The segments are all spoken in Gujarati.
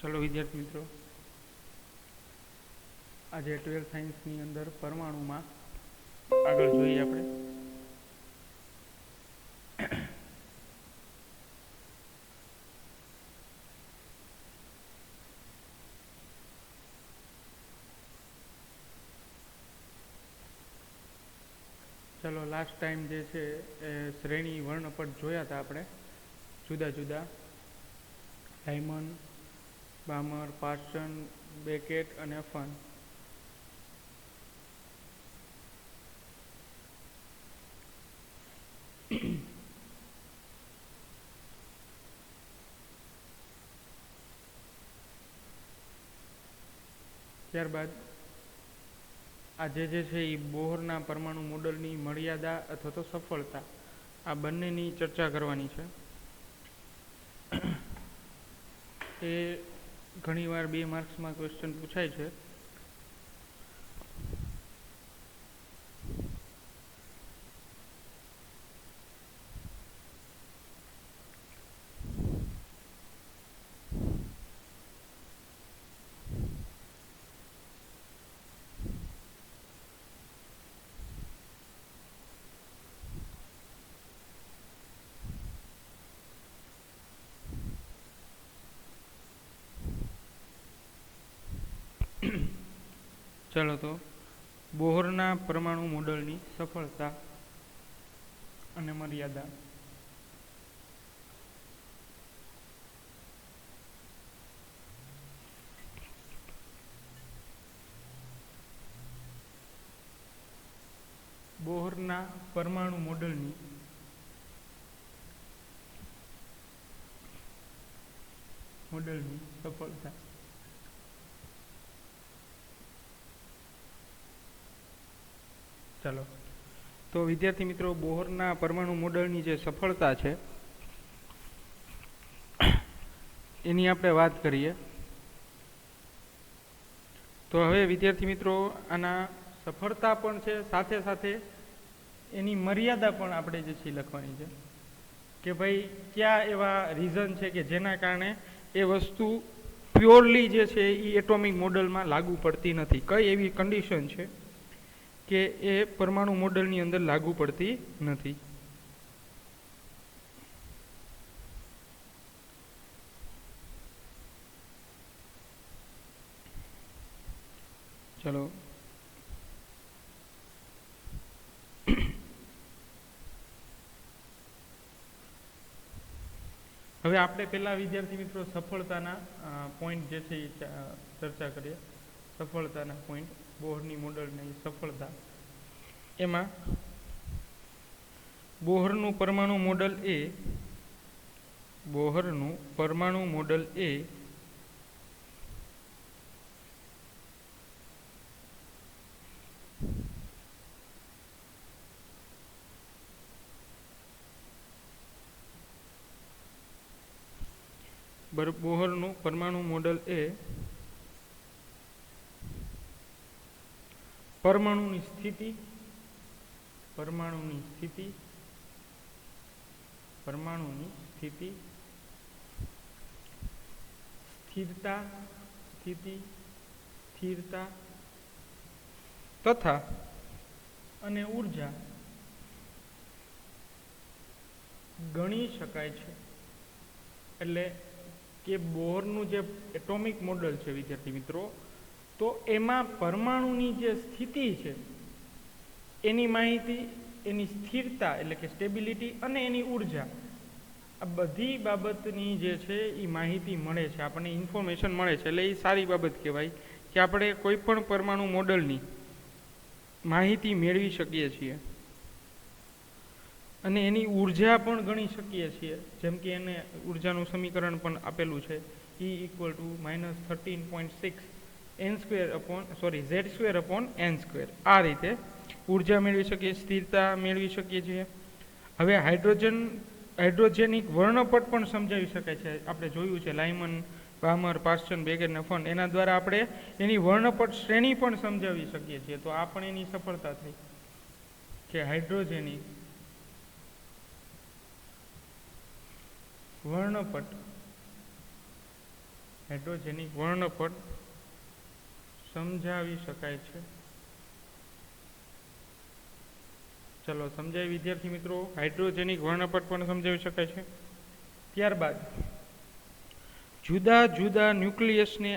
चलो विद्यार्थी मित्रों, आज 12th साइंस ની અંદર પરમાણુમાં આગળ જોઈએ આપણે। चलो लास्ट टाइम जे छे श्रेणी वर्णपट जोया था આપણે जुदा जुदा લાઇમન, બામર, પાર્સન, બેકેટ અને ફન। ત્યારબાદ આજે જે છે એ બોહરના પરમાણુ મોડલની મર્યાદા અથવા તો સફળતા આ બંનેની ચર્ચા કરવાની છે। એ ઘણીવાર 2 માર્ક્સમાં ક્વેશ્ચન પૂછાય છે। चलो तो बोहरना परमाणु मॉडलनी सफलता अने मर्यादा। बोहरना परमाणु मॉडलनी सफलता। चलो तो विद्यार्थी मित्रों, बोहरना परमाणु मॉडलनी जे सफलता है एनी आपणे वात करीए। तो हवे विद्यार्थी मित्रों, आना सफलता पण छे, साथे साथे एनी मर्यादा पण आपणे जे छे लखवानी छे के भाई क्या एवा रीजन छे के जेना कारणे ए वस्तु प्योरली जे छे ई एटॉमिक मॉडल में लागू पड़ती नथी। कई एवी कंडीशन छे के ए परमाणु मॉडलनी अंदर लागू पड़ती नथी। चलो हवे आपणे पहला विद्यार्थी मित्रों सफलताना पॉइंट जे छे चर्चा करिए। सफलताना पॉइंट बोहरनी मॉडलनी सफलता एमां बोहरनु परमाणु मॉडल ए, बोहरनु परमाणु मॉडल ए बोहरनु परमाणु मॉडल ए परमाणुनी स्थिति, परमाणुनी स्थिति, परमाणुनी स्थिति, स्थिरता, स्थिति, स्थिरता तथा अने ऊर्जा गणी शकाय छे। एटले के बोहरनु जे एटॉमिक मॉडल छे विद्यार्थी मित्रों, तो एमां परमाणुनी जे स्थिति छे एनी माहिती, एनी स्थिरता एटले के स्टेबिलिटी अने एनी ऊर्जा आ बधी बाबतनी जे छे ई माहिती मळे छे, आपणे इन्फॉर्मेशन मळे छे। એટલે એ સારી બાબત કહેવાય કે આપણે કોઈ પણ પરમાણુ મોડલની માહિતી મેળવી શકીએ છીએ અને એની ઊર્જા પણ ગણી શકીએ છીએ। જેમ કે એને ઊર્જાનું સમીકરણ પણ આપેલું છે E = -13.6 z² आ रीते ऊर्जा मेळवी शकीए, स्थिरता मेळवी शकीए छीए। हवे हाइड्रोजेनिक वर्णपट पण समजावी शकाय छे। आपणे जोयुं छे लाइमन, बामर, पार्सन, बेकेट ने फन एना द्वारा आपणे एनी वर्णपट श्रेणी पण समजावी शकीए छीए। तो आ पण एनी सफलता थई के हाइड्रोजेनिक वर्णपट હાઇડ્રોજેનિક વર્ણપટ સમજાવી શકાય છે. ચલો સમજાય વિદ્યાર્થી મિત્રો, હાઇડ્રોજેનિક વર્ણપટ પણ સમજાવી શકાય છે. ત્યારબાદ જુદા જુદા ન્યુક્લિયસને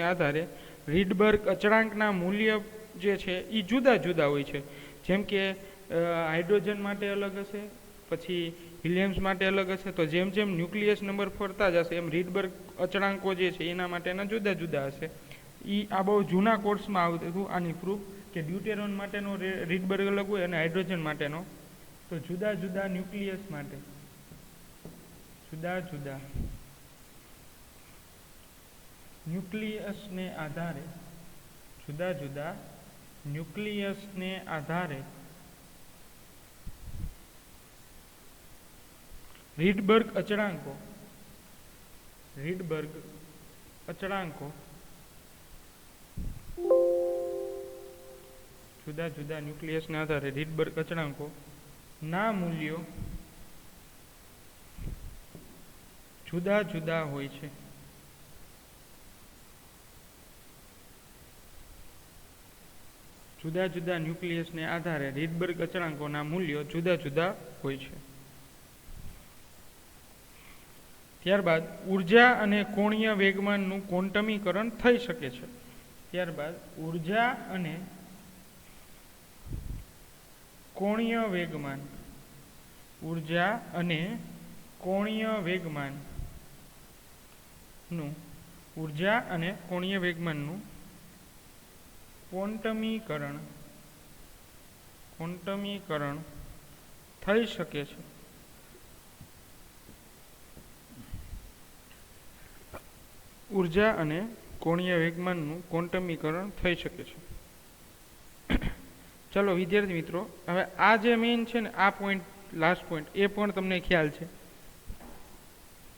આધારે રીડબર્ગ અચળાંકના મૂલ્ય જે છે એ જુદા જુદા હોય છે. જેમ કે હાઇડ્રોજન માટે અલગ હશે, પછી હિલિયમ્સ માટે અલગ હશે. તો જેમ જેમ ન્યુક્લિયસ નંબર ફરતા જશે એમ રીડબર્ગ અચળાંકો જે છે એના માટેના જુદા જુદા હશે. આ બહુ જૂના કોર્સમાં આવતું હતું આની પ્રૂફ, કે ડ્યુટેરોન માટેનો રીડબર્ગ અલગ હોય અને હાઇડ્રોજન માટેનો. તો જુદા જુદા ન્યુક્લિયસ માટે ન્યુક્લિયસને આધારે રીડબર્ગ અચળાંકો જુદા જુદા ન્યુક્લિયસને આધારે રીડબર્ગ અચળાંકો ના મૂલ્યો જુદા જુદા હોય છે. જુદા જુદા ન્યુક્લિયસને આધારે રીડબર્ગ અચળાંકોના મૂલ્યો જુદા જુદા હોય છે. ત્યારબાદ ઉર્જા અને કોણીય વેગમાનનું ક્વોન્ટમીકરણ થઈ શકે છે. ઉર્જા અને કોણીય વેગમાનનું ક્વોન્ટમીકરણ થઈ શકે છે. ઉર્જા અને કોણીય વેગમાનનું ક્વોન્ટમીકરણ થઈ શકે છે. ચલો વિદ્યાર્થી મિત્રો, હવે આ જે મેઇન છે ને આ પોઈન્ટ, લાસ્ટ પોઈન્ટ, એ પણ તમને ખ્યાલ છે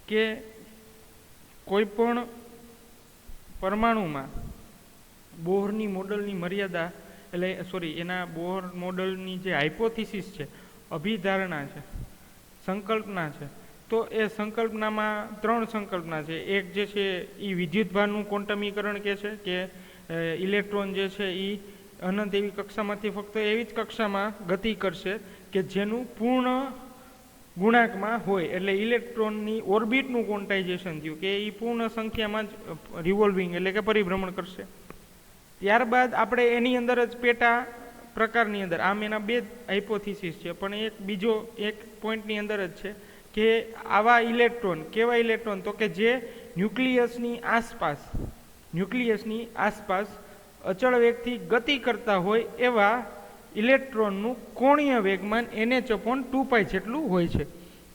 કે કોઈ પણ પરમાણુમાં બોહરની મોડલની મર્યાદા, એના બોહર મોડલની જે હાઇપોથિસિસ છે, અભિધારણા છે, સંકલ્પના છે, તો એ સંકલ્પનામાં 3 સંકલ્પના છે. એક જે છે એ વિદ્યુતભારનું ક્વોન્ટમીકરણ કે છે કે ઇલેક્ટ્રોન જે છે એ અનંત એવી કક્ષામાંથી ફક્ત એવી જ કક્ષામાં ગતિ કરશે કે જેનું પૂર્ણ ગુણાંકમાં હોય, એટલે ઇલેક્ટ્રોનની ઓર્બિટનું ક્વોન્ટાઇઝેશન થયું કે એ પૂર્ણ સંખ્યામાં જ રિવોલ્વિંગ એટલે કે પરિભ્રમણ કરશે. ત્યારબાદ આપણે એની અંદર જ પેટા પ્રકારની અંદર, આમ એના 2 હાઇપોથિસિસ છે, પણ એક પોઈન્ટની અંદર જ છે કે આવા ઇલેક્ટ્રોન, કેવા ઇલેક્ટ્રોન, તો કે જે ન્યુક્લિયસની આસપાસ અચળ વેગથી ગતિ કરતા હોય એવા ઇલેક્ટ્રોનનું કોણીય વેગમાન NH/2π જેટલું હોય છે.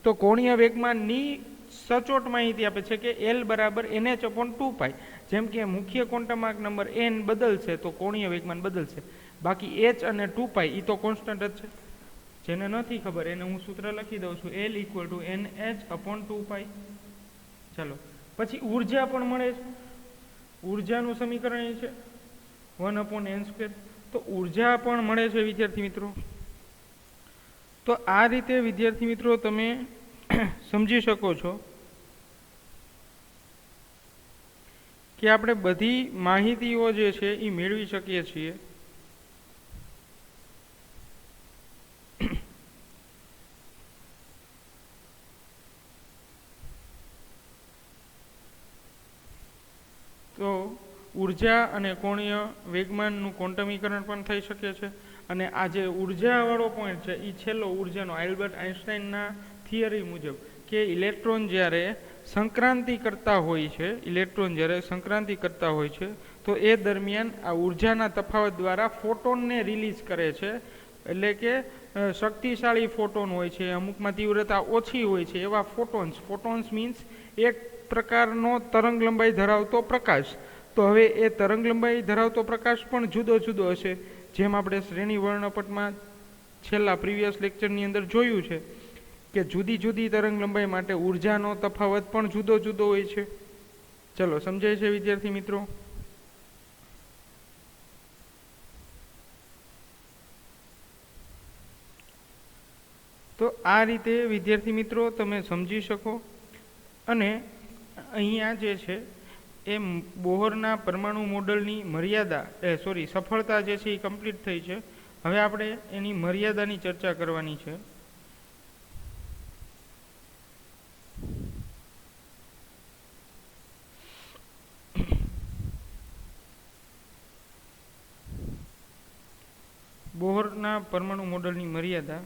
તો કોણીય વેગમાનની સચોટ માહિતી આપે છે કે L બરાબર NH/2π. જેમ કે મુખ્ય ક્વોન્ટમ નંબર n બદલશે તો કોણીય વેગમાન બદલશે, બાકી h અને 2π એ તો કોન્સ્ટન્ટ જ છે. જેને નથી ખબર એને હું સૂત્ર લખી દઉં છું, L = NH/2π. ચાલો પછી ઉર્જા પણ મળે છે. ઉર્જાનું સમીકરણ એ છે 1/n². તો ઉર્જા પણ મળે છે વિદ્યાર્થી મિત્રો. તો આ રીતે વિદ્યાર્થી મિત્રો તમે સમજી શકો છો કે આપણે બધી માહિતીઓ જે છે એ મેળવી શકીએ છીએ. તો ઉર્જા અને કોણીય વેગમાનનું ક્વોન્ટમીકરણ પણ થઈ શકે છે. અને આ જે ઉર્જાવાળો પોઈન્ટ છે એ છેલ્લો ઉર્જાનો, આલ્બર્ટ આઇન્સ્ટાઈનના થિયરી મુજબ કે ઇલેક્ટ્રોન જ્યારે સંક્રાંતિ કરતા હોય છે તો એ દરમિયાન આ ઉર્જાના તફાવત દ્વારા ફોટોનને રિલીઝ કરે છે. એટલે કે શક્તિશાળી ફોટોન હોય છે, અમુકમાં તીવ્રતા ઓછી હોય છે એવા ફોટોન્સ મીન્સ એક પ્રકારનો તરંગ લંબાઈ ધરાવતો પ્રકાશ. તો હવે એ તરંગ લંબાઈ ધરાવતો પ્રકાશ પણ જુદો જુદો હશે. જેમ આપણે શ્રેણી વર્ણપટમાં છેલ્લા પ્રીવિયસ લેક્ચરની અંદર જોયું છે કે જુદી જુદી તરંગ લંબાઈ માટે ઉર્જાનો તફાવત પણ જુદો જુદો હોય છે. ચલો સમજાય છે વિદ્યાર્થી મિત્રો? તો આ રીતે વિદ્યાર્થી મિત્રો તમે સમજી શકો અને અહીંયા જે છે એ બોહરના પરમાણુ મોડલની સફળતા જે છે એ કમ્પ્લીટ થઈ છે. હવે આપણે એની મર્યાદાની ચર્ચા કરવાની છે. બોહરના પરમાણુ મોડલની મર્યાદા.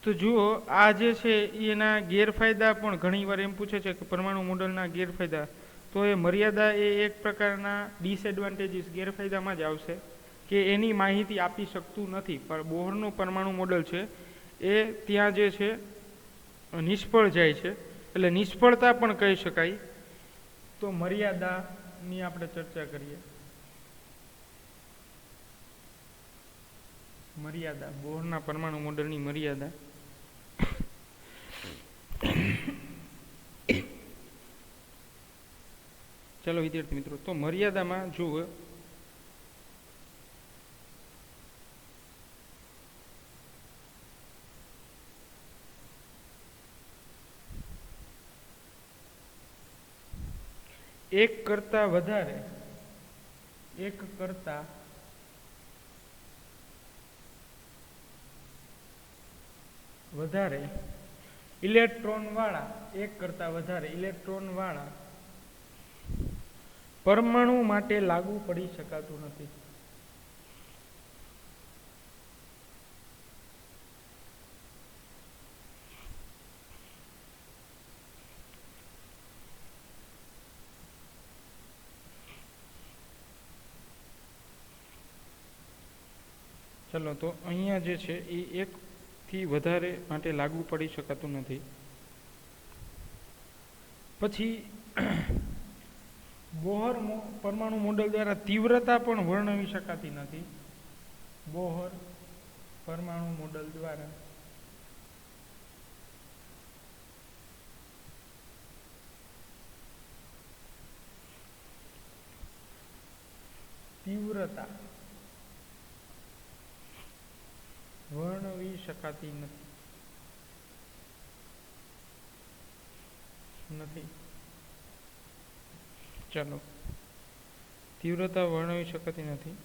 તો જુઓ, આ જે છે એના ગેરફાયદા પણ ઘણીવાર એમ પૂછે છે કે પરમાણુ મોડલના ગેરફાયદા. તો એ મર્યાદા એ એક પ્રકારના ડિસએડવાન્ટેજીસ, ગેરફાયદામાં જ આવશે કે એની માહિતી આપી શકતું નથી. પણ બોહરનું પરમાણુ મોડલ છે એ ત્યાં જે છે નિષ્ફળ જાય છે. એટલે નિષ્ફળતા પણ કહી શકાય. તો મર્યાદાની આપણે ચર્ચા કરીએ. મર્યાદા, બોહરના પરમાણુ મોડલની મર્યાદા. ચાલો વિદ્યાર્થી મિત્રો, તો મર્યાદામાં જુઓ, એક કરતા વધારે ઇલેક્ટ્રોન વાળા પરમાણુ માટે લાગુ પડી શકાતું નથી. ચલો, તો અહીંયા જે છે એ એકથી વધારે માટે લાગુ પડી શકાતું નથી. પછી બોહર પરમાણુ મોડલ દ્વારા તીવ્રતા પણ વર્ણવી શકાતી નથી. બોહર પરમાણુ મોડલ દ્વારા તીવ્રતા વર્ણવી શકાતી નથી. ચાલો, તીવ્રતા વર્ણવી શકાતી નથી.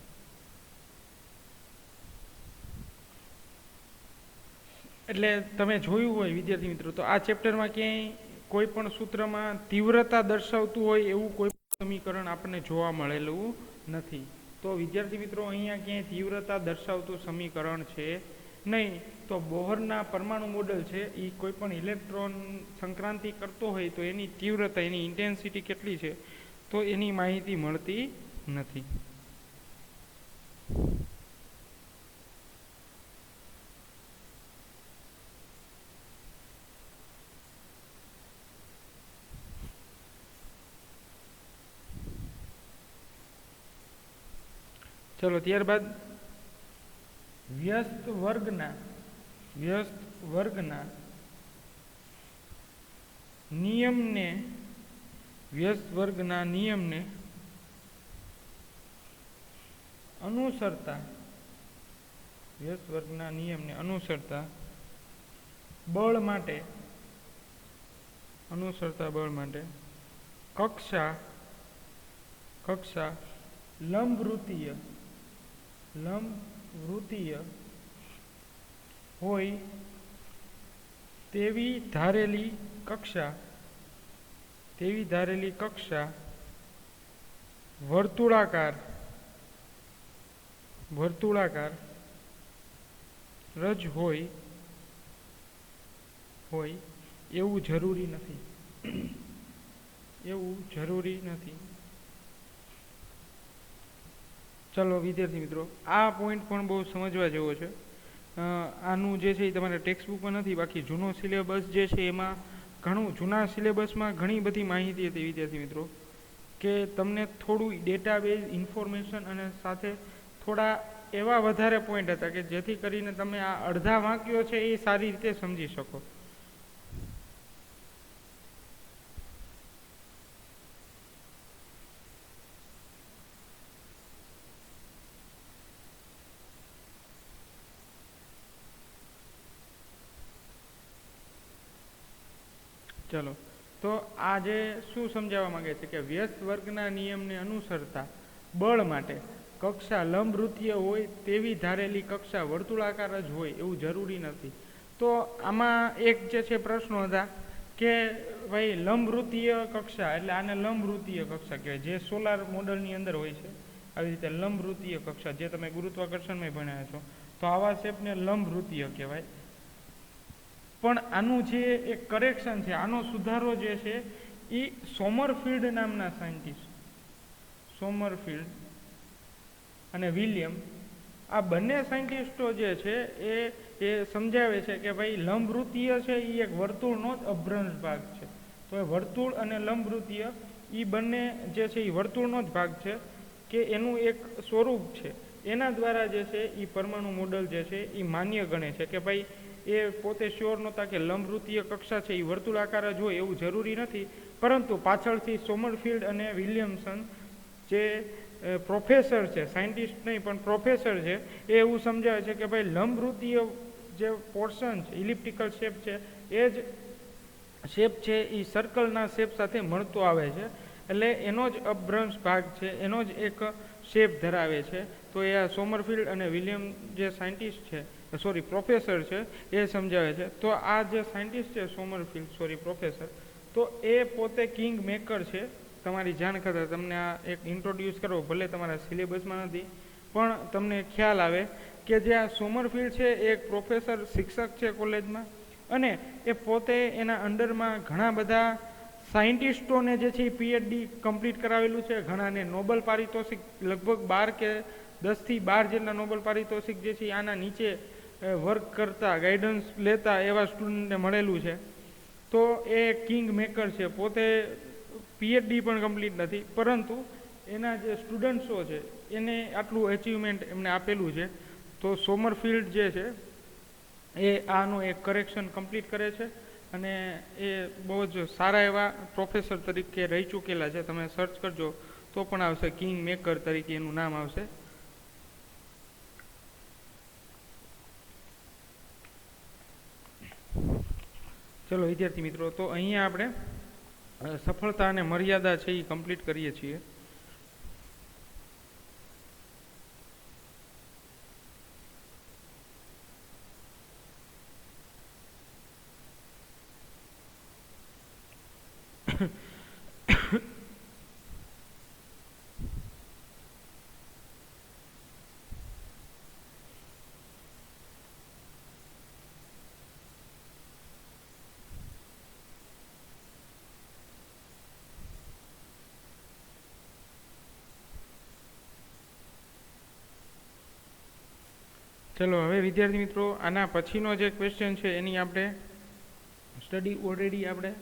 એટલે તમે જોયું હોય વિદ્યાર્થી મિત્રો, તો આ ચેપ્ટરમાં ક્યાંય કોઈ પણ સૂત્રમાં તીવ્રતા દર્શાવતું હોય એવું કોઈ સમીકરણ આપણને જોવા મળેલું નથી. તો વિદ્યાર્થી મિત્રો, અહીંયા ક્યાંય તીવ્રતા દર્શાવતું સમીકરણ છે નહીં. તો બોહરના પરમાણુ મોડલ છે એ કોઈ પણ ઇલેક્ટ્રોન સંક્રાંતિ કરતો હોય તો એની તીવ્રતા, એની ઇન્ટેન્સિટી કેટલી છે તો એની માહિતી મળતી નથી. ચલો, ત્યારબાદ વ્યસ્ત વર્ગના નિયમને અનુસરતા બળ માટે કક્ષા લંબવૃત્તીય હોય તેવી ધારેલી કક્ષા વર્તુળાકાર રજ હોય એવું જરૂરી નથી. ચલો વિદ્યાર્થી મિત્રો, આ પોઈન્ટ પણ બહુ સમજવા જેવો છે. આનું જે છે એ તમારે ટેક્સ્ટ બુકમાં નથી, બાકી જૂનો સિલેબસ જે છે એમાં જૂના સિલેબસમાં ઘણી બધી માહિતી હતી વિદ્યાર્થી મિત્રો, કે તમને થોડું ડેટાબેઝ ઇન્ફોર્મેશન અને સાથે થોડા એવા વધારે પોઈન્ટ હતા કે જેથી કરીને તમે આ અડધા વાક્યો છે એ સારી રીતે સમજી શકો. ચલો, તો આજે શું સમજાવવા માંગે છે કે વ્યસ્ત વર્ગના નિયમને અનુસરતા બળ માટે કક્ષા લંબવૃત્તીય હોય તેવી ધારેલી કક્ષા વર્તુળાકાર જ હોય એવું જરૂરી નથી. તો આમાં એક જે છે પ્રશ્નો હતા કે ભાઈ લંબવૃત્તીય કક્ષા એટલે આને લંબવૃત્તીય કક્ષા કહેવાય, જે સોલાર મોડલની અંદર હોય છે. આવી રીતે લંબવૃત્તીય કક્ષા જે તમે ગુરુત્વાકર્ષણમાં ભણ્યા છો, તો આવા શેપને લંબવૃત્તીય કહેવાય. પણ આનું જે એક કરેક્શન છે, આનો સુધારો જે છે એ સોમરફિલ્ડ નામના સાયન્ટિસ્ટ, સોમરફિલ્ડ અને વિલિયમ, આ બંને સાયન્ટિસ્ટો જે છે એ સમજાવે છે કે ભાઈ લંબવૃત્તીય છે એ એક વર્તુળનો જ અભ્રંશ ભાગ છે. તો એ વર્તુળ અને લંબવૃત્તીય એ બંને જે છે એ વર્તુળનો જ ભાગ છે, કે એનું એક સ્વરૂપ છે. એના દ્વારા જે છે એ પરમાણુ મોડલ જે છે એ માન્ય ગણે છે કે ભાઈ એ પોતે શ્યોર નહોતા કે લંબવૃત્તીય કક્ષા છે એ વર્તુળાકાર જ હોય એવું જરૂરી નથી, પરંતુ પાછળથી સોમરફિલ્ડ અને વિલિયમસન જે પ્રોફેસર છે, સાયન્ટિસ્ટ નહીં પણ પ્રોફેસર છે, એ એવું સમજાવે છે કે ભાઈ લંબવૃત્તીય જે પોર્શન છે, ઇલિપ્ટિકલ શેપ છે, એ જ શેપ છે એ સર્કલના શેપ સાથે મળતો આવે છે, એટલે એનો જ અભ્રંશ ભાગ છે, એનો જ એક શેપ ધરાવે છે. તો એ આ સોમરફિલ્ડ અને વિલિયમ જે સાયન્ટિસ્ટ છે, સોરી પ્રોફેસર છે, એ સમજાવે છે. તો આ જે સાયન્ટિસ્ટ છે સોમરફિલ્ડ, સોરી પ્રોફેસર, તો એ પોતે કિંગ મેકર છે. તમારી જાણ ખાતર તમને આ એક ઇન્ટ્રોડ્યુસ કરવો, ભલે તમારા સિલેબસમાં નથી પણ તમને ખ્યાલ આવે કે જે આ સોમરફિલ્ડ છે એ એક પ્રોફેસર, શિક્ષક છે કોલેજમાં, અને એ પોતે એના અંડરમાં ઘણા બધા સાયન્ટિસ્ટોને જે છે એ પીએચડી કમ્પ્લીટ કરાવેલું છે. ઘણાને નોબલ પારિતોષિક લગભગ 12 કે 10થી 12 જેટલા નોબલ પારિતોષિક જે છે આના નીચે વર્ક કરતા, ગાઈડન્સ લેતા એવા સ્ટુડન્ટને મળેલું છે. તો એ કિંગ મેકર છે, પોતે પીએચડી પણ કમ્પ્લીટ નથી, પરંતુ એના જે સ્ટુડન્ટ્સો છે એને આટલું અચીવમેન્ટ એમને આપેલું છે. તો સોમરફિલ્ડ જે છે એ આનું એક કરેક્શન કમ્પ્લીટ કરે છે, અને એ બહુ જ સારા એવા પ્રોફેસર તરીકે રહી ચૂકેલા છે. તમે સર્ચ કરજો તો પણ આવશે, કિંગ મેકર તરીકે એનું નામ આવશે. ચલો વિદ્યાર્થી મિત્રો, તો અહીંયા આપણે સફળતા અને મર્યાદા છે એ કમ્પ્લીટ કરીએ છીએ. ચલો હવે વિદ્યાર્થી મિત્રો, આના પછીનો જે ક્વેશ્ચન છે એની આપણે સ્ટડી ઓલરેડી આપણે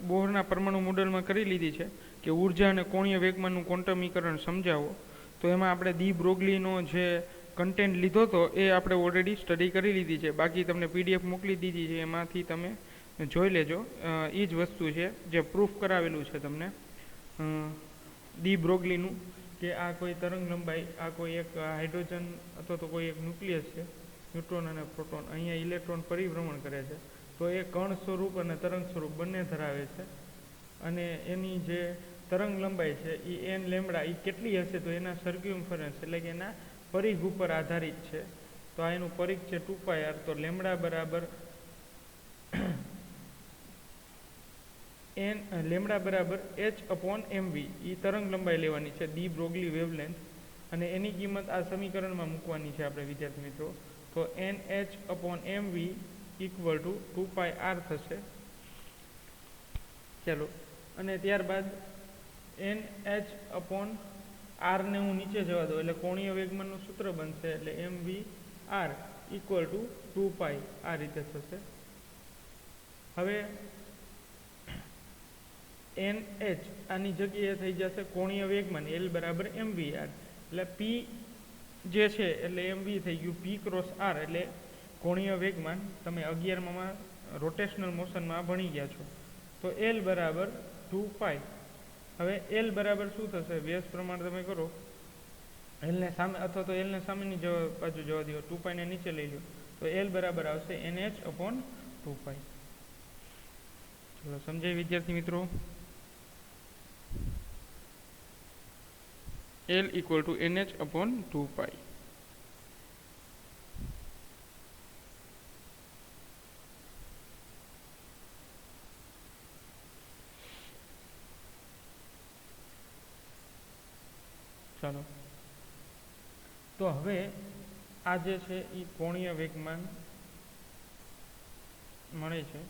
બોહરના પરમાણુ મોડેલમાં કરી લીધી છે કે ઉર્જા અને કોણીય વેગમાનનું ક્વોન્ટમીકરણ સમજાવો. તો એમાં આપણે ડી બ્રોગલીનો જે કન્ટેન્ટ લીધો હતો એ આપણે ઓલરેડી સ્ટડી કરી લીધી છે. બાકી તમને પીડીએફ મોકલી દીધી છે, એમાંથી તમે જોઈ લેજો. એ જ વસ્તુ છે જે પ્રૂફ કરાવેલું છે તમને ડી બ્રોગલીનું, કે આ કોઈ તરંગ લંબાઈ, આ કોઈ એક હાઇડ્રોજન અથવા તો કોઈ એક ન્યુક્લિયસ છે, ન્યુટ્રોન અને પ્રોટોન, અહીંયા ઇલેક્ટ્રોન પરિભ્રમણ કરે છે. તો એ કણ સ્વરૂપ અને તરંગ સ્વરૂપ બંને ધરાવે છે, અને એની જે તરંગ લંબાઈ છે એ એન લેમડા એ કેટલી હશે, તો એના સર્ક્યુમ્ફરન્સ એટલે કે એના પરિઘ ઉપર આધારિત છે. તો આ એનું પરિઘ છે 2πr. તો લેમડા બરાબર h/mv એ તરંગ લંબાઈ લેવાની છે, ડી બ્રોગલી વેવલેન્થ, અને એની કિંમત આ સમીકરણમાં મૂકવાની છે આપણે વિદ્યાર્થી મિત્રો. તો nh/mv = 2πr થશે. ચાલો, અને ત્યારબાદ nh/r ને હું નીચે જવા દઉં એટલે કોણીય વેગમાનનું સૂત્ર બનશે, એટલે mvr = 2π, આ રીતે થશે. હવે nh આની જગ્યાએ થઈ જશે કોણીય વેગમાન L બરાબર mvr, એટલે p જે છે એટલે mv થઈ ગયું p ક્રોસ r, એટલે કોણીય વેગમાન તમે 11માં રોટેશનલ મોશનમાં ભણી ગયા છો. તો L બરાબર 2π. હવે L બરાબર શું થશે, વ્યસ્ત પ્રમાણ તમે કરો, L ને સામે અથવા તો L ને સામેની બાજુ જવા દો, 2π ને નીચે લઈ લો, તો L બરાબર આવશે nh/2π. चलो समझे विद्यार्थी मित्रों। L equal to NH upon 2 pi. चलो तो हवे आ जे छे ई कोणीय वेगमान मळे छे।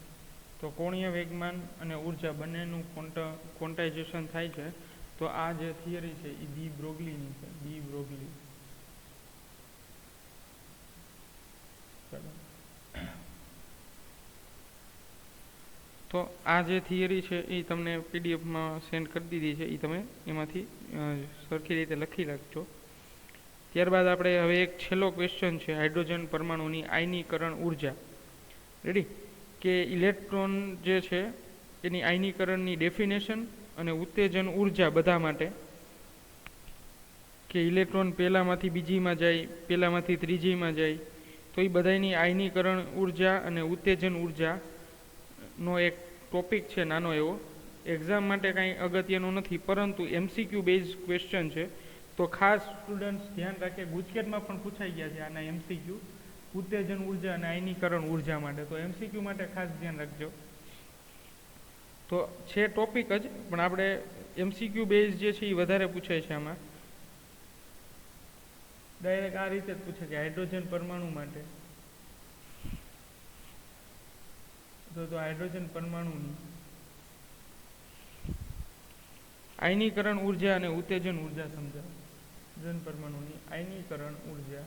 तो कोणीय वेगमान अने ऊर्जा बंनेनुं क्वोंटाइजेशन थाय छे। तो आ जे थियरी छे ई डी ब्रोगलीनी छे। De Broglie. चलो तो आ जे थियरी है ये तमने पीडीएफ में सेंड कर दीधी है। तमे एमांथी सरखी रीते लखी नाखजो। त्यारबाद आपणे हवे एक छेल्लो क्वेश्चन है हाइड्रोजन परमाणुनी आयनीकरण ऊर्जा। रेडी के इलेक्ट्रॉन जे छे एनी आयनीकरणनी डेफिनेशन अने उत्तेजन ऊर्जा बधा माटे के इलेक्ट्रॉन पहेलामांथी बीजीमां जाय पहेलामांथी त्रीजीमां जाय तो ई बधायनी आयनीकरण ऊर्जा अने उत्तेजन ऊर्जा नो एक टॉपिक है नानो एवो। एक्जाम माटे कई अगत्यनुं नथी परंतु एमसीक्यू बेज क्वेश्चन है। तो खास स्टूडेंट्स ध्यान राखे गुजकेट में पण पूछाई गया है आना एमसीक्यू उत्तेजन ऊर्जा अने आयनीकरण ऊर्जा माटे। तो एमसीक्यू माटे खास ध्यान रखजो। तो छे टॉपिक ज पण आपणे एमसीक्यू बेज जे छे ई वधारे पूछाय छे। आमां डायरेक्ट आ रीते ज पूछे कि हाइड्रोजन परमाणु माटे तो हाइड्रोजन परमाणु आयनीकरण ऊर्जा अने उत्तेजन ऊर्जा समझाओ। हाइड्रोजन परमाणु आयनीकरण ऊर्जा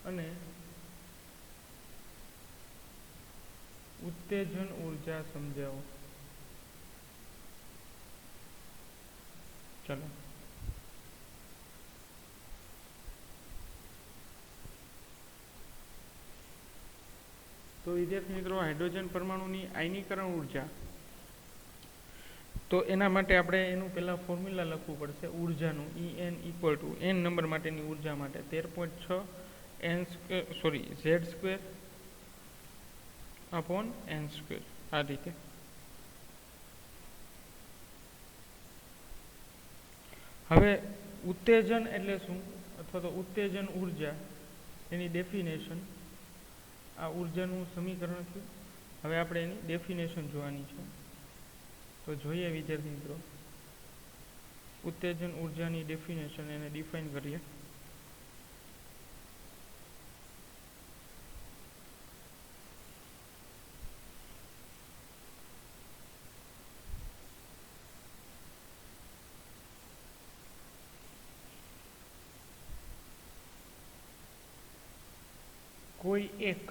अने उत्तेजन ऊर्जा समझाओ। चलो तो विद्यार्थी मित्रों हाइड्रोजन परमाणुनी आयनीकरण ऊर्जा तो एना माटे आपणे एनुं पहेला फॉर्म्युला लखवुं पड़शे ऊर्जानुं En equal to n number माटेनी ऊर्जा माटे 13.6 n square sorry z square upon n square आ रीते। हवे उत्तेजन एटले शुं अथवा तो उत्तेजन ऊर्जा एनी डेफिनेशन आ ऊर्जानुं समीकरण थयुं। हवे आपणे एनी डेफिनेशन जोवानी छे। तो जोईए विद्यार्थी मित्रों उत्तेजन ऊर्जानी डेफिनेशन एने डिफाइन करीए। कोई एक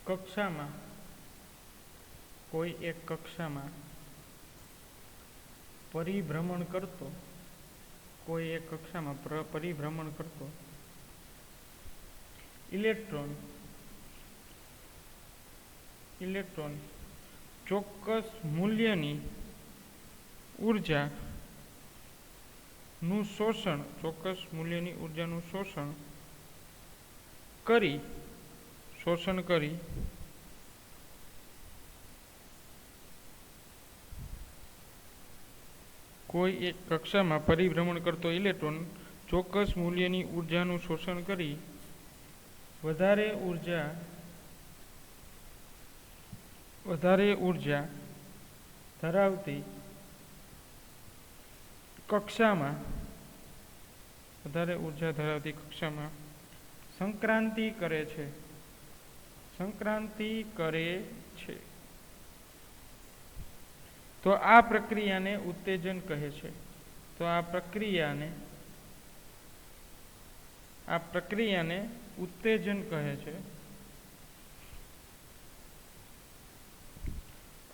कक्षा में कोई एक कक्षा में परिभ्रमण करतो कोई एक कक्षा में परिभ्रमण करतो इलेक्ट्रॉन चोक्कस मूल्यनी ऊर्जा નું શોષણ ચોક્કસ મૂલ્યની ઊર્જાનું શોષણ કરી કોઈ એક કક્ષામાં પરિભ્રમણ કરતો ઇલેક્ટ્રોન ચોક્કસ મૂલ્યની ઊર્જાનું શોષણ કરી વધારે ઊર્જા ધરાવતી कक्षा संक्रांति करे छे। तो आ प्रक्रिया ने उत्तेजन कहे छे। तो आ प्रक्रिया ने उत्तेजन कहे छे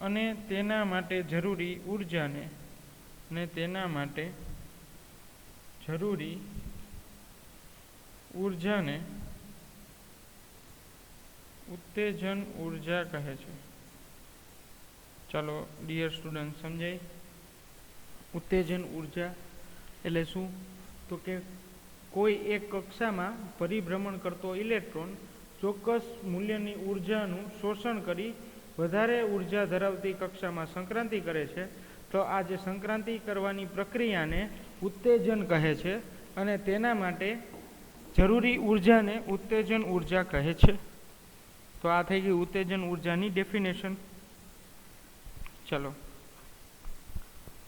अने तेना माटे जरूरी ऊर्जा ने ने तेना माटे जरूरी ऊर्जा ने उत्तेजन ऊर्जा कहे छे। चलो डियर स्टूडेंट समझाई उत्तेजन ऊर्जा एटले शुं તો કે કોઈ એક કક્ષામાં પરિભ્રમણ કરતો ઇલેક્ટ્રોન ચોક્કસ મૂલ્યની ઉર્જાનું શોષણ કરી વધારે ઉર્જા ધરાવતી કક્ષામાં સંક્રાંતિ કરે છે, તો આ જે સંક્રાંતિ કરવાની પ્રક્રિયાને ઉત્તેજન કહે છે અને તેના માટે જરૂરી ઉર્જાને ઉત્તેજન ઉર્જા કહે છે. તો આ થઈ ગઈ ઉત્તેજન ઉર્જાની ડેફિનેશન. ચલો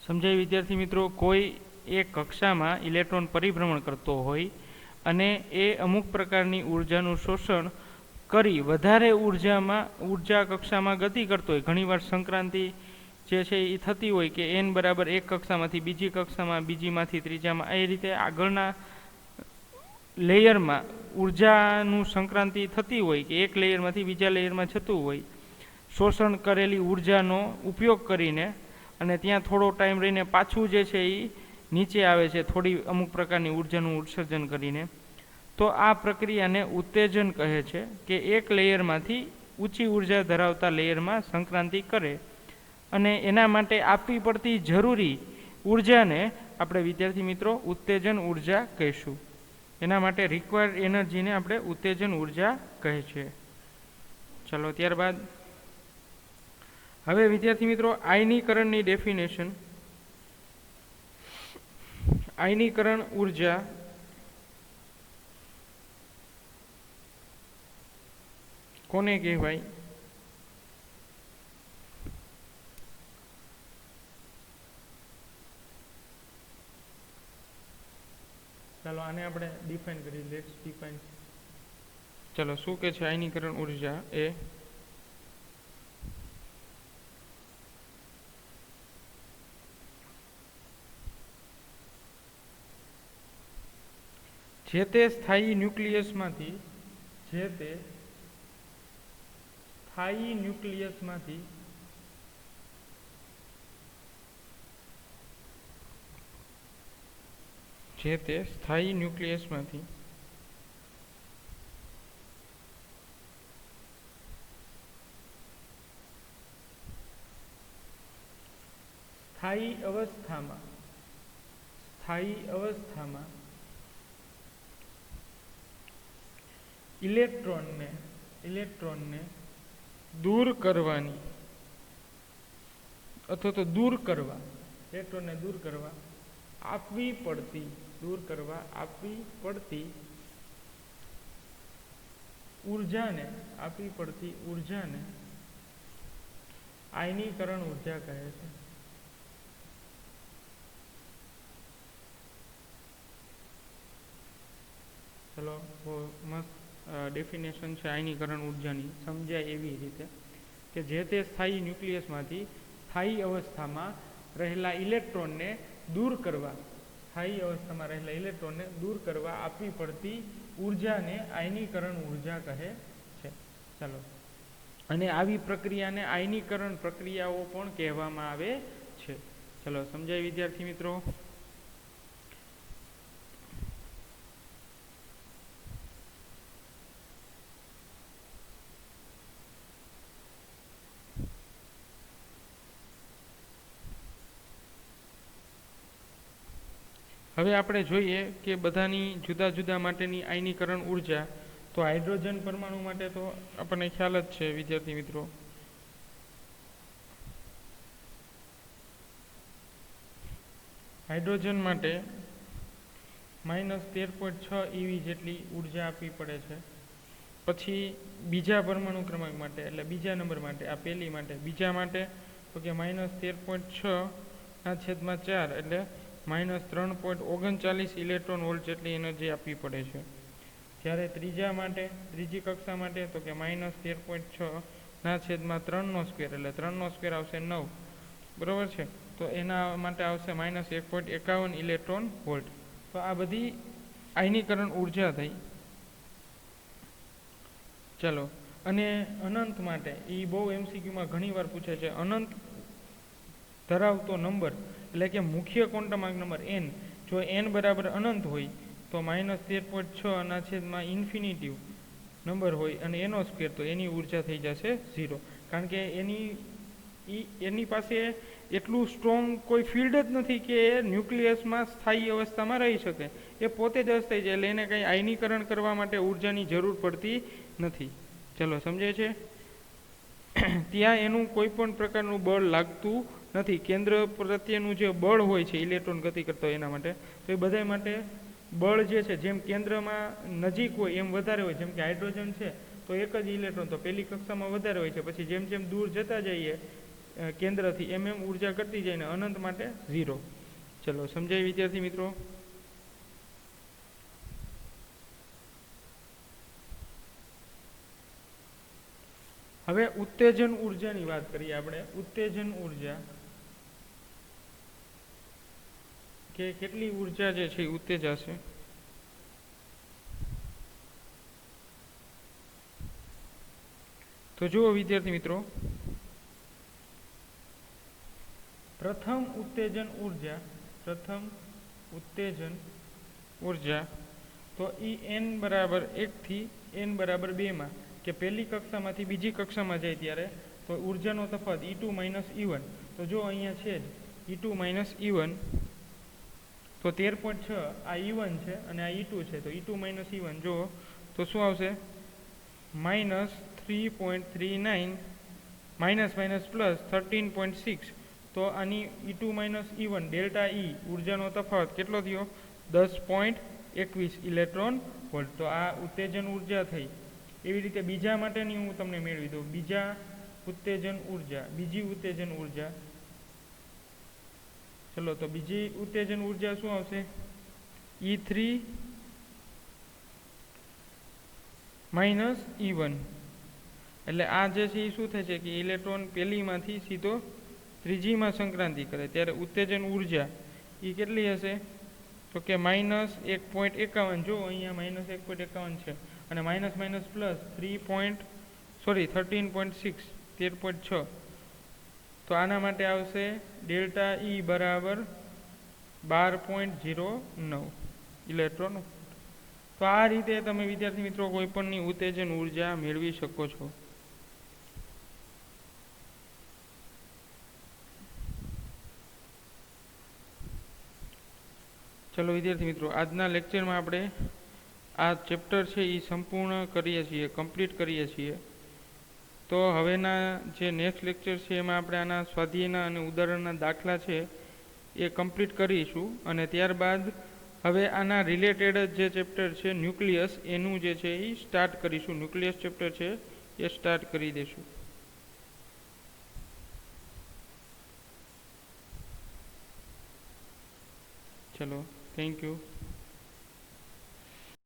સમજાય વિદ્યાર્થી મિત્રો? કોઈ એક કક્ષામાં ઇલેક્ટ્રોન પરિભ્રમણ કરતો હોય અને એ અમુક પ્રકારની ઉર્જાનું શોષણ કરી વધારે ઉર્જા કક્ષામાં ગતિ કરતો હોય. ઘણીવાર સંક્રાંતિ જે છે એ થતી હોય કે n બરાબર એક કક્ષામાંથી બીજી કક્ષામાં, બીજીમાંથી ત્રીજામાં, એ રીતે આગળના લેયરમાં ઉર્જાનું સંક્રાંતિ થતી હોય કે એક લેયરમાંથી બીજા લેયરમાં જતું હોય, શોષણ કરેલી ઉર્જાનો ઉપયોગ કરીને અને ત્યાં થોડો ટાઈમ રહીને પાછું જે છે એ નીચે આવે છે થોડી અમુક પ્રકારની ઉર્જાનું ઉત્સર્જન કરીને. તો આ પ્રક્રિયાને ઉત્તેજન કહે છે કે એક લેયરમાંથી ઊંચી ઉર્જા ધરાવતા લેયરમાં સંક્રાંતિ કરે અને એના માટે આપવી પડતી જરૂરી ઉર્જાને આપણે વિદ્યાર્થી મિત્રો ઉત્તેજન ઉર્જા કહીશું. એના માટે રિક્વાયર્ડ એનર્જીને આપણે ઉત્તેજન ઉર્જા કહે છે. ચલો ત્યારબાદ હવે વિદ્યાર્થી મિત્રો આયનીકરણની ડેફિનેશન. આયનીકરણ ઉર્જા કોને કહેવાય? ચાલો આને આપણે ડિફાઇન કરી. Let's define. ચલો શું કે છે આયનીકરણ ઉર્જા? એ જે તે સ્થાયી ન્યુક્લિયસમાંથી સ્થાયી અવસ્થામાં ઇલેક્ટ્રોનને દૂર કરવાની અથવા તો ઇલેક્ટ્રોનને દૂર કરવા આપવી પડતી ઉર્જાને આયનીકરણ ઉર્જા કહે છે. ચલો મસ્ત ડેફિનેશન છે આયનીકરણ ઉર્જાની. સમજાય એવી રીતે કે જે તે સ્થાયી ન્યુક્લિયસમાંથી સ્થાયી અવસ્થામાં રહેલા ઇલેક્ટ્રોનને દૂર કરવા આપવી પડતી ઉર્જાને આયનીકરણ ઉર્જા કહે છે. ચાલો અને આવી પ્રક્રિયાને આયનીકરણ પ્રક્રિયાઓ પણ કહેવામાં આવે છે. ચલો સમજાય વિદ્યાર્થી મિત્રો? હવે આપણે જોઈએ કે બધાની જુદા જુદા માટેની આયનીકરણ ઉર્જા. તો હાઇડ્રોજન પરમાણુ માટે તો આપણને ખ્યાલ જ છે વિદ્યાર્થી મિત્રો. હાઇડ્રોજન માટે -13.6 eV જેટલી ઉર્જા આપવી પડે છે. પછી બીજા પરમાણુ ક્રમાંક માટે એટલે બીજા નંબર માટે, આ પહેલી માટે, બીજા માટે તો કે -13.6/4 એટલે -3.39 ઇલેક્ટ્રોન વોલ્ટ જેટલી એનર્જી આપવી પડે છે. જ્યારે ત્રીજી કક્ષા માટે તો કે -13.6/3² એટલે 3² આવશે 9, બરોબર છે. તો એના માટે આવશે -1.51 ઇલેક્ટ્રોન વોલ્ટ. તો આ બધી આયનીકરણ ઉર્જા થઈ. ચલો અને અનંત માટે એ બહુ MCQમાં ઘણી વાર પૂછે છે. અનંત ધરાવતો નંબર એટલે કે મુખ્ય ક્વોન્ટમ નંબર n, જો n બરાબર અનંત હોય તો -13.6 ઇન્ફિનિટિવ નંબર હોય અને એનો સ્ક્વેર, તો એની ઉર્જા થઈ જશે 0. કારણ કે એની પાસે એટલું સ્ટ્રોંગ કોઈ ફિલ્ડ જ નથી કે એ ન્યુક્લિયસમાં સ્થાયી અવસ્થામાં રહી શકે. એ પોતે જ અસ્થાયી છે, એટલે એને કંઈ આયનીકરણ કરવા માટે ઉર્જાની જરૂર પડતી નથી. ચલો સમજે છે. ત્યાં એનું કોઈ પણ પ્રકારનું બળ લાગતું નથી. કેન્દ્ર પ્રત્યેનું જે બળ હોય છે ઇલેક્ટ્રોન ગતિ કરતો એના માટે, તો એ બધા માટે બળ જે છે જેમ કેન્દ્રમાં નજીક હોય એમ વધારે હોય. જેમ કે હાઇડ્રોજન છે તો એક જ ઇલેક્ટ્રોન તો પહેલી કક્ષામાં વધારે હોય છે, પછી જેમ જેમ દૂર જતા જઈએ કેન્દ્રથી એમ એમ ઉર્જા ઘટતી જાય ને અનંત માટે 0. ચલો સમજાય વિદ્યાર્થી મિત્રો. હવે ઉત્તેજન ઉર્જાની વાત કરીએ આપણે. ઉત્તેજન ઉર્જા કે કેટલી ઉર્જા જે છે ઉત્તેજાશે. તો જુઓ વિદ્યાર્થી મિત્રો, પ્રથમ ઉત્તેજન ઉર્જા તો એ n બરાબર 1 થી n બરાબર 2 માં કે પહેલી કક્ષામાંથી બીજી કક્ષામાં જાય ત્યારે તો ઉર્જાનો તફાવત E2 - E1. તો જો અહીંયા છે જ E2 - E1 તો 13.6 આ E1 છે અને આ E2 છે. તો E2 - E1 જો તો શું આવશે -3.39 પ્લસ 13.6. તો આની E2 - E1 ડેલ્ટા E ઉર્જાનો તફાવત કેટલો થયો 10.21 ઇલેક્ટ્રોન વોલ્ટ. તો આ ઉત્તેજન ઉર્જા થઈ. એવી રીતે બીજા માટેની હું તમને મેળવી દઉં. બીજી ઉત્તેજન ઉર્જા ચલો તો બીજી ઉત્તેજન ઉર્જા શું આવશે E3 - E1. એટલે આ જે છે એ શું થાય છે કે ઇલેક્ટ્રોન પહેલીમાંથી સીધો ત્રીજીમાં સંક્રાંતિ કરે ત્યારે ઉત્તેજન ઉર્જા એ કેટલી હશે તો કે -1.51. જો અહીંયા -1.51 છે અને માઇનસ પ્લસ 13.6 13.6. તો આના માટે આવશે ડેલ્ટા E બરાબર 12.09 ઇલેક્ટ્રોન. તો આ રીતે તમે વિદ્યાર્થી મિત્રો કોઈપણની ઉત્તેજન ઉર્જા મેળવી શકો છો. ચલો વિદ્યાર્થી મિત્રો, આજના લેક્ચરમાં આપણે આ ચેપ્ટર છે એ સંપૂર્ણ કરીએ છીએ, કમ્પ્લીટ કરીએ છીએ. તો હવેના જે નેક્સ્ટ લેક્ચર છે એમાં આપણે આના સ્વાધ્યાયના અને ઉદાહરણના દાખલા છે એ કમ્પ્લીટ કરીશું. અને ત્યારબાદ હવે આના રિલેટેડ જે ચેપ્ટર છે ન્યુક્લિયસ એનું જે છે એ સ્ટાર્ટ કરીશું. ન્યુક્લિયસ ચેપ્ટર છે એ સ્ટાર્ટ કરી દઈશું. ચલો થેન્ક યુ.